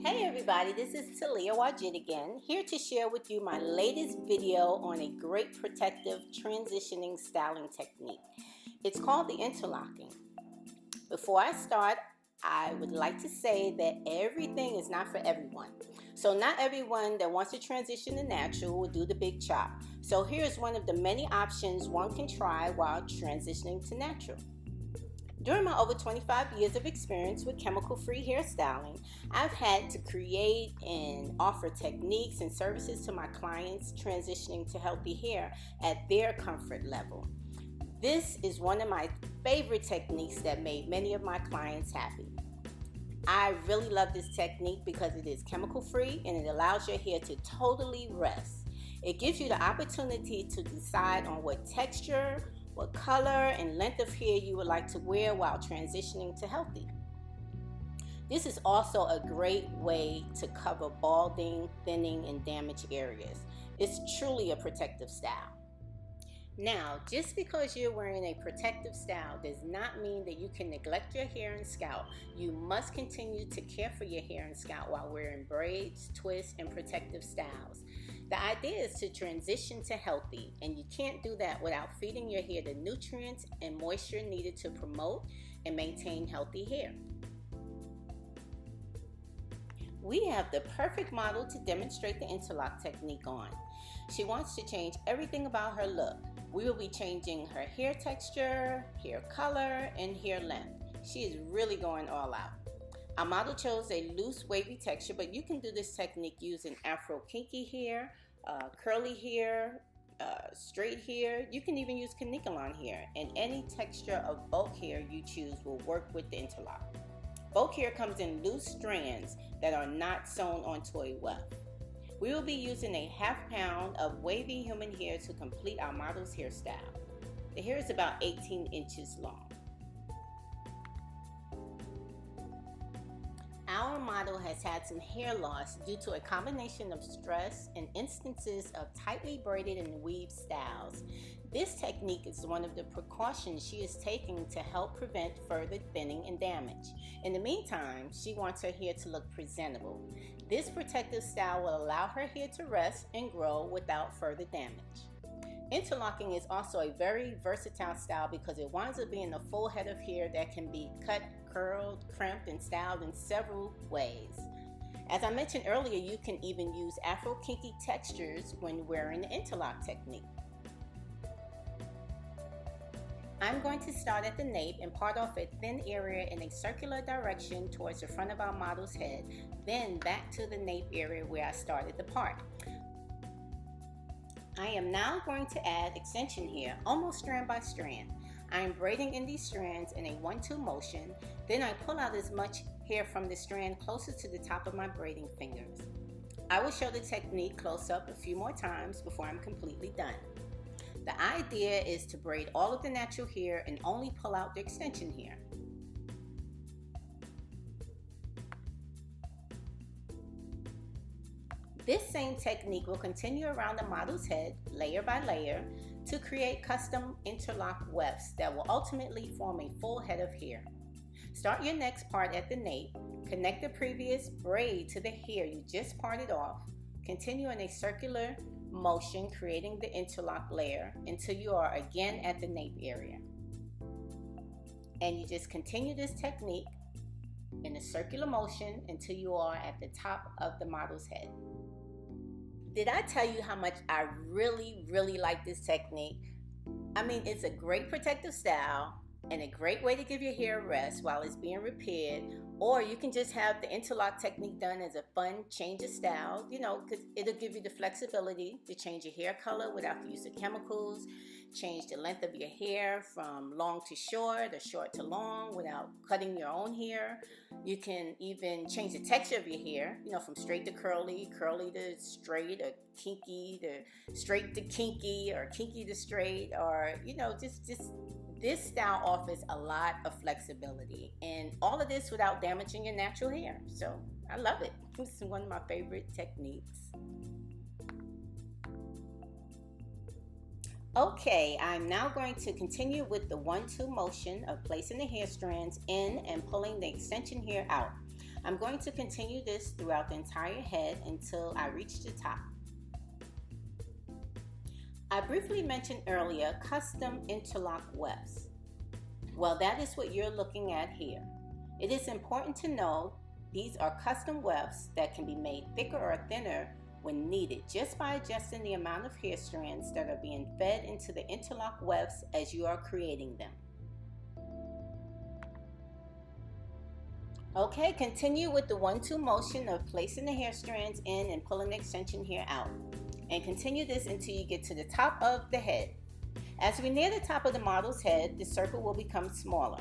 Hey everybody, this is Taliah Waajid again, here to share with you my latest video on a great protective transitioning styling technique. It's called the interlocking. Before I start, I would like to say that everything is not for everyone. So not everyone that wants to transition to natural will do the big chop. So here's one of the many options one can try while transitioning to natural. During my over 25 years of experience with chemical-free hairstyling, I've had to create and offer techniques and services to my clients transitioning to healthy hair at their comfort level. This is one of my favorite techniques that made many of my clients happy. I really love this technique because it is chemical-free and it allows your hair to totally rest. It gives you the opportunity to decide on what texture, what color and length of hair you would like to wear while transitioning to healthy. This is also a great way to cover balding, thinning, and damaged areas. It's truly a protective style. Now, just because you're wearing a protective style does not mean that you can neglect your hair and scalp. You must continue to care for your hair and scalp while wearing braids, twists, and protective styles. The idea is to transition to healthy, and you can't do that without feeding your hair the nutrients and moisture needed to promote and maintain healthy hair. We have the perfect model to demonstrate the interlock technique on. She wants to change everything about her look. We will be changing her hair texture, hair color, and hair length. She is really going all out. Our model chose a loose wavy texture, but you can do this technique using afro kinky hair, curly hair, straight hair. You can even use caniculon hair, and any texture of bulk hair you choose will work with the interlock. Bulk hair comes in loose strands that are not sewn onto a weft. We will be using a ½ pound of wavy human hair to complete our model's hairstyle. The hair is about 18 inches long. Our model has had some hair loss due to a combination of stress and instances of tightly braided and weaved styles. This technique is one of the precautions she is taking to help prevent further thinning and damage. In the meantime, she wants her hair to look presentable. This protective style will allow her hair to rest and grow without further damage. Interlocking is also a very versatile style because it winds up being a full head of hair that can be cut, curled, crimped, and styled in several ways. As I mentioned earlier, you can even use afro kinky textures when wearing the interlock technique. I'm going to start at the nape and part off a thin area in a circular direction towards the front of our model's head, then back to the nape area where I started the part. I am now going to add extension hair, almost strand by strand. I am braiding in these strands in a 1-2 motion, then I pull out as much hair from the strand closest to the top of my braiding fingers. I will show the technique close up a few more times before I'm completely done. The idea is to braid all of the natural hair and only pull out the extension hair. This same technique will continue around the model's head, layer by layer, to create custom interlock wefts that will ultimately form a full head of hair. Start your next part at the nape, connect the previous braid to the hair you just parted off, continue in a circular motion creating the interlock layer until you are again at the nape area. And you just continue this technique in a circular motion until you are at the top of the model's head. Did I tell you how much I really like this technique? I mean, it's a great protective style and a great way to give your hair a rest while it's being repaired, or you can just have the interlock technique done as a fun change of style, because it'll give you the flexibility to change your hair color without the use of chemicals, change the length of your hair from long to short or short to long without cutting your own hair. You can even change the texture of your hair, from straight to curly, curly to straight, or kinky to straight to kinky, or kinky to straight, or, just this style offers a lot of flexibility, and all of this without damaging your natural hair. So I love it. This is one of my favorite techniques. Okay, I'm now going to continue with the 1-2 motion of placing the hair strands in and pulling the extension hair out. I'm going to continue this throughout the entire head until I reach the top. I briefly mentioned earlier custom interlock wefts. Well, that is what you're looking at here. It is important to know these are custom wefts that can be made thicker or thinner when needed, just by adjusting the amount of hair strands that are being fed into the interlock wefts as you are creating them. Okay, continue with the 1-2 motion of placing the hair strands in and pulling the extension hair out. And continue this until you get to the top of the head. As we near the top of the model's head, the circle will become smaller.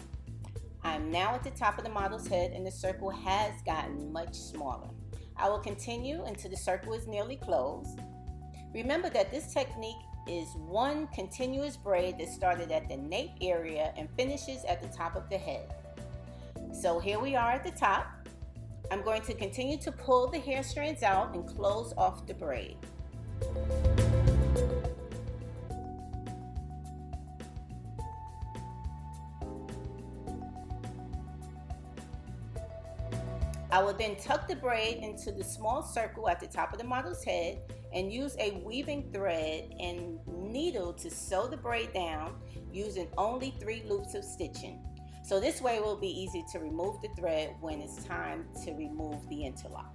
I'm now at the top of the model's head and the circle has gotten much smaller. I will continue until the circle is nearly closed. Remember that this technique is one continuous braid that started at the nape area and finishes at the top of the head. So here we are at the top. I'm going to continue to pull the hair strands out and close off the braid. I will then tuck the braid into the small circle at the top of the model's head and use a weaving thread and needle to sew the braid down using only 3 loops of stitching. So this way it will be easy to remove the thread when it's time to remove the interlock.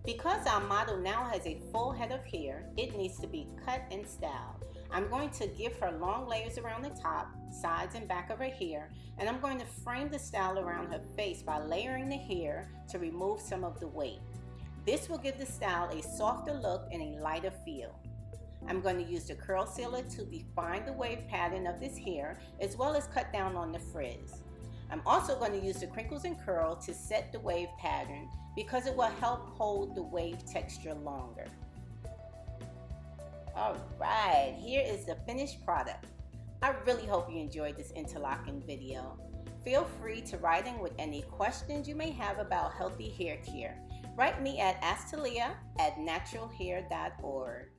Because our model now has a full head of hair, it needs to be cut and styled. I'm going to give her long layers around the top, sides, and back of her hair, and I'm going to frame the style around her face by layering the hair to remove some of the weight. This will give the style a softer look and a lighter feel. I'm going to use the curl sealer to define the wave pattern of this hair, as well as cut down on the frizz. I'm also going to use the crinkles and curl to set the wave pattern because it will help hold the wave texture longer. Alright, here is the finished product. I really hope you enjoyed this interlocking video. Feel free to write in with any questions you may have about healthy hair care. Write me at asktaliah@naturalhair.org.